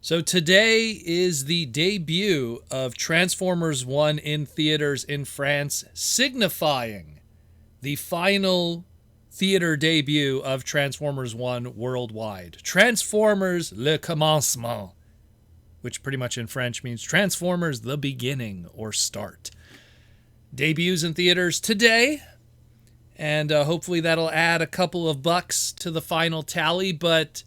So today is the debut of Transformers 1 in theaters in France, signifying the final theater debut of Transformers 1 worldwide. Transformers Le Commencement, which pretty much in French means Transformers the beginning or start. Debuts in theaters today, and hopefully that'll add a couple of bucks to the final tally, but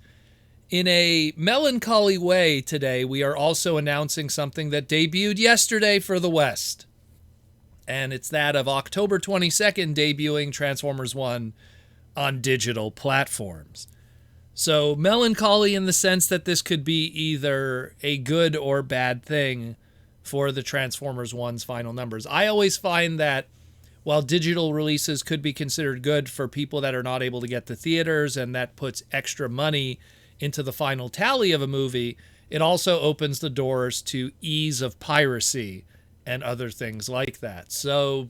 in a melancholy way today, we are also announcing something that debuted yesterday for the West. And it's that of October 22nd debuting Transformers 1 on digital platforms. So melancholy in the sense that this could be either a good or bad thing for the Transformers 1's final numbers. I always find that while digital releases could be considered good for people that are not able to get to theaters, and that puts extra money into the final tally of a movie, it also opens the doors to ease of piracy and other things like that. So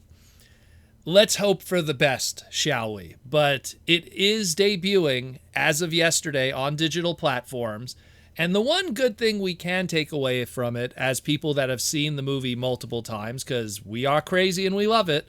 let's hope for the best, shall we? But it is debuting as of yesterday on digital platforms. And the one good thing we can take away from it, as people that have seen the movie multiple times, because we are crazy and we love it,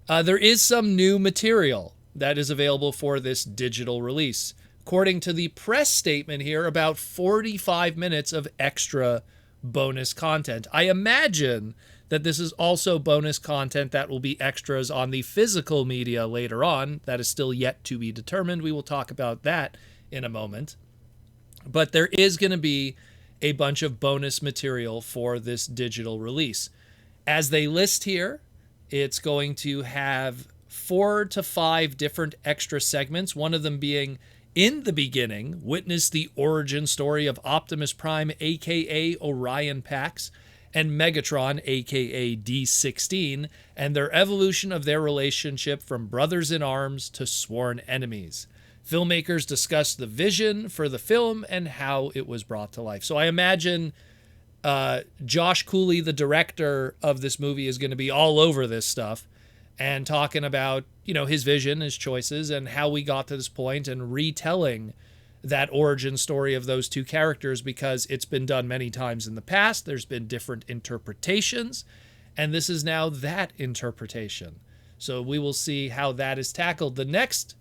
there is some new material that is available for this digital release. According to the press statement here, about 45 minutes of extra bonus content. I imagine that this is also bonus content that will be extras on the physical media later on. That is still yet to be determined. We will talk about that in a moment. But there is going to be a bunch of bonus material for this digital release. As they list here, it's going to have 4 to 5 different extra segments, one of them being in the beginning, witness the origin story of Optimus Prime, aka Orion Pax, and Megatron, aka D16, and their evolution of their relationship from brothers in arms to sworn enemies. Filmmakers discuss the vision for the film and how it was brought to life. So I imagine Josh Cooley, the director of this movie, is going to be all over this stuff and talking about, his vision, his choices, and how we got to this point, and retelling that origin story of those two characters, because it's been done many times in the past. There's been different interpretations, and this is now that interpretation. So we will see how that is tackled. The next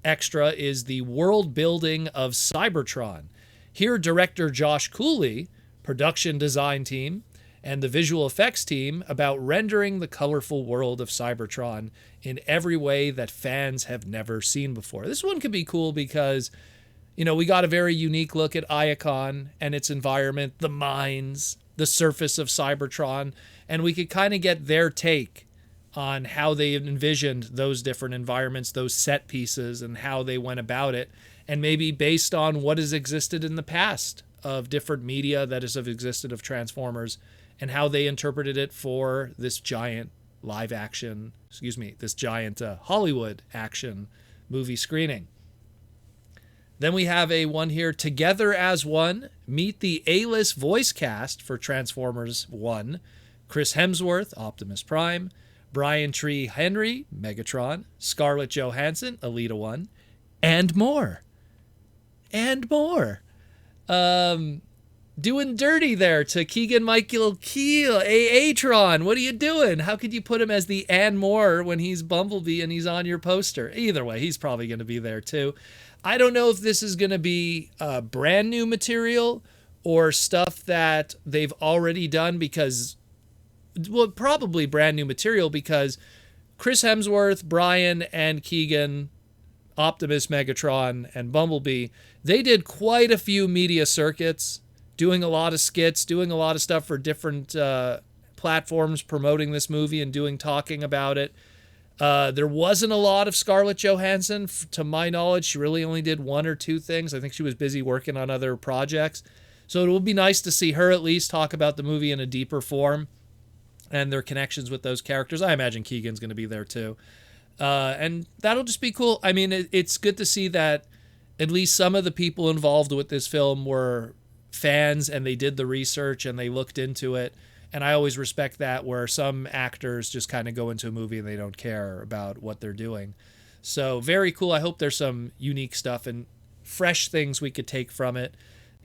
extra is the world building of Cybertron. Here, director Josh Cooley, production design team, and the visual effects team about rendering the colorful world of Cybertron in every way that fans have never seen before. This one could be cool because, we got a very unique look at Iacon and its environment, the mines, the surface of Cybertron, and we could kind of get their take on how they envisioned those different environments, those set pieces, and how they went about it, and maybe based on what has existed in the past of different media that have existed of Transformers, and how they interpreted it for this giant this giant Hollywood action movie screening. Then we have a one here, Together as One, meet the A-list voice cast for Transformers 1. Chris Hemsworth, Optimus Prime, Brian Tree Henry, Megatron, Scarlett Johansson, Alita 1, and more. And more. Doing dirty there to Keegan-Michael Key, A-Tron. What are you doing? How could you put him as the and more when he's Bumblebee and he's on your poster? Either way, he's probably going to be there too. I don't know if this is going to be brand new material or stuff that they've already done, because, probably brand new material, because Chris Hemsworth, Brian, and Keegan, Optimus, Megatron, and Bumblebee, they did quite a few media circuits, doing a lot of skits, doing a lot of stuff for different platforms, promoting this movie and talking about it. There wasn't a lot of Scarlett Johansson. To my knowledge, she really only did 1 or 2 things. I think she was busy working on other projects. So it will be nice to see her at least talk about the movie in a deeper form and their connections with those characters. I imagine Keegan's going to be there too. And that'll just be cool. I mean, it's good to see that at least some of the people involved with this film were fans, and they did the research and they looked into it. And I always respect that, where some actors just kind of go into a movie and they don't care about what they're doing. So very cool. I hope there's some unique stuff and fresh things we could take from it.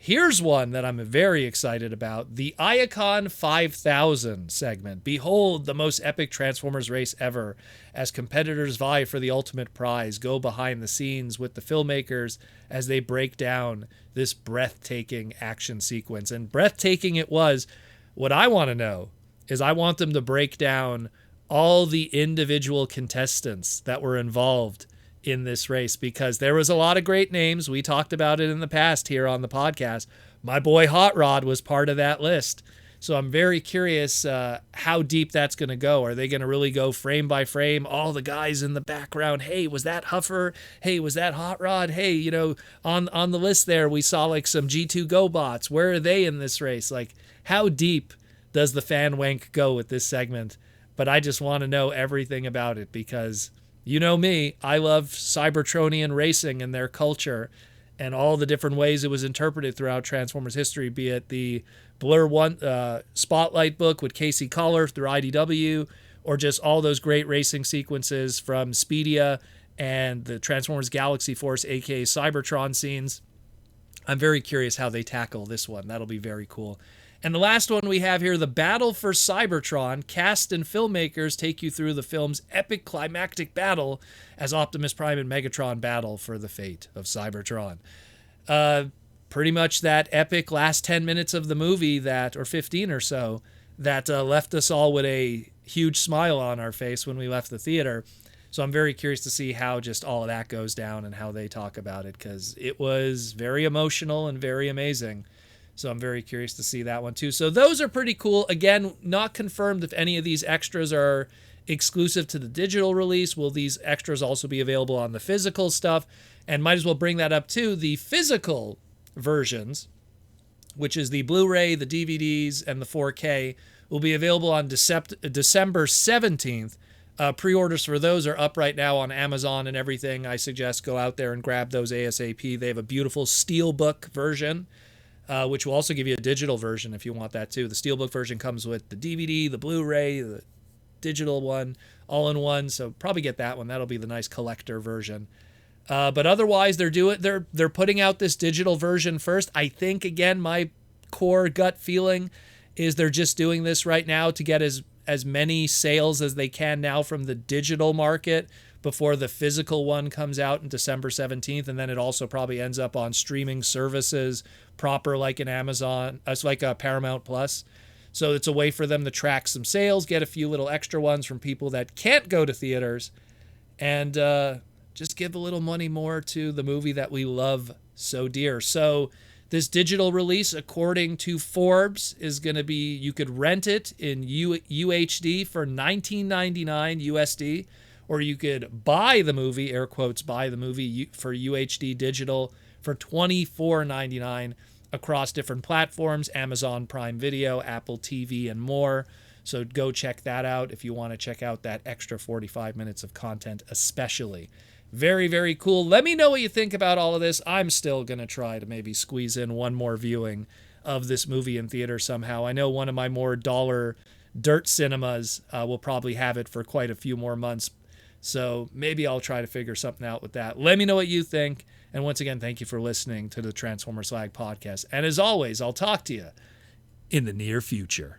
Here's one that I'm very excited about. The Iacon 5000 segment. Behold the most epic Transformers race ever, as competitors vie for the ultimate prize. Go behind the scenes with the filmmakers as they break down this breathtaking action sequence. And breathtaking it was. What I want to know is I want them to break down all the individual contestants that were involved in this race, because there was a lot of great names. We talked about it in the past here on the podcast. My boy Hot Rod was part of that list. So I'm very curious how deep that's going to go. Are they going to really go frame by frame? All the guys in the background. Hey, was that Huffer? Hey, was that Hot Rod? Hey, you know, on the list there, we saw like some G2 GoBots. Where are they in this race? Like, how deep does the fan wank go with this segment? But I just want to know everything about it, because you know me, I love Cybertronian racing and their culture and all the different ways it was interpreted throughout Transformers history, be it the Blur One Spotlight book with Casey Collar through IDW, or just all those great racing sequences from Speedia and the Transformers Galaxy Force, aka Cybertron scenes. I'm very curious how they tackle this one. That'll be very cool. And the last one we have here, the Battle for Cybertron. Cast and filmmakers take you through the film's epic climactic battle as Optimus Prime and Megatron battle for the fate of Cybertron. Pretty much that epic last 10 minutes of the movie that, or 15 or so, that left us all with a huge smile on our face when we left the theater. So I'm very curious to see how just all of that goes down and how they talk about it, because it was very emotional and very amazing. So I'm very curious to see that one too. So those are pretty cool. Again, not confirmed if any of these extras are exclusive to the digital release. Will these extras also be available on the physical stuff? And might as well bring that up too. The physical versions, which is the Blu-ray, the DVDs, and the 4K, will be available on December 17th. Pre-orders for those are up right now on Amazon and everything. I suggest go out there and grab those ASAP. They have a beautiful steelbook version, which will also give you a digital version if you want that too. The steelbook version comes with the DVD, the Blu-ray, the digital one, all in one. So probably get that one. That'll be the nice collector version. But otherwise, they're putting out this digital version first. I think, again, my core gut feeling is they're just doing this right now to get as many sales as they can now from the digital market before the physical one comes out on December 17th. And then it also probably ends up on streaming services proper, like an Amazon, like a Paramount Plus. So it's a way for them to track some sales, get a few little extra ones from people that can't go to theaters, and just give a little money more to the movie that we love so dear. So this digital release, according to Forbes, is going to be, you could rent it in UHD for $19.99 USD, or you could buy the movie, air quotes, buy the movie for UHD digital for $24.99 across different platforms, Amazon Prime Video, Apple TV, and more. So go check that out if you want to check out that extra 45 minutes of content especially. Very, very cool. Let me know what you think about all of this. I'm still going to try to maybe squeeze in one more viewing of this movie in theater somehow. I know one of my more dollar dirt cinemas will probably have it for quite a few more months. So maybe I'll try to figure something out with that. Let me know what you think. And once again, thank you for listening to the Transformer Slag podcast. And as always, I'll talk to you in the near future.